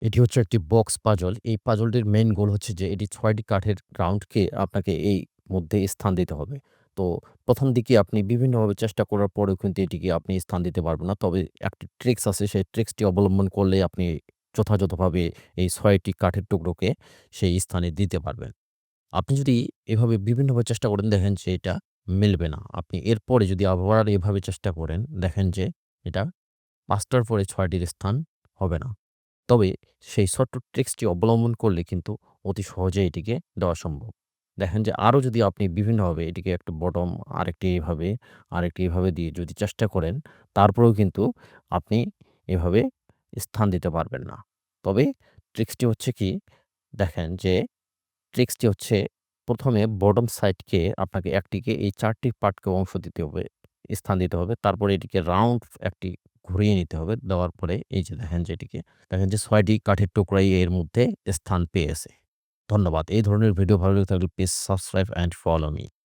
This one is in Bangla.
এটি হচ্ছে একটি বক্স পাজল। এই পাজলটির মেইন গোল হচ্ছে যে এটি ৬ টি কাঠের রাউন্ডকে আপনাকে এই মধ্যে স্থান দিতে হবে। তো ১ম দিকে আপনি বিভিন্নভাবে চেষ্টা করার পরেও কিন্তু এটিকে আপনি স্থান দিতে পারবেন না। তবে একটি ট্রিক্স আছে, সেই ট্রিক্সটি অবলম্বন করলে আপনি যথাযথভাবে এই ৬ টি কাঠের টুকরোকে সেই স্থানে দিতে পারবেন। আপনি যদি এভাবে বিভিন্নভাবে চেষ্টা করেন, দেখেন যে এটা মিলবে না। আপনি এরপরে যদি আবার এভাবে চেষ্টা করেন, দেখেন যে এটা ৫ টার পরে ৬ টির স্থান হবে না। তবে সেই ছোট্ট ট্রিক্সটি অবলম্বন করলে কিন্তু অতি সহজেই এটিকে দেওয়া সম্ভব। দেখেন যে আরো যদি আপনি বিভিন্নভাবে এটিকে একটু বটম, আরেকটি এভাবে দিয়ে যদি চেষ্টা করেন, তারপরেও কিন্তু আপনি এভাবে স্থান দিতে পারবেন না। তবে ট্রিক্সটি হচ্ছে কি, দেখেন যে ট্রিক্সটি হচ্ছে ১ম এ বটম সাইডকে আপনাকে একটিকে এই ৪ টি পার্টকে অংশ দিতে হবে, স্থান দিতে হবে। তারপরে এটিকে রাউন্ড একটি ঘুরিয়ে নিতে হবে। দেওয়ার পরে এই যে দেখেন যে এটিকে দেখেন যে ৬ টি কাঠের টুকরাই এর মধ্যে স্থান পেয়েছে। ধন্যবাদ। এই ধরনের ভিডিও ভালো লেগে থাকলে please subscribe and follow me.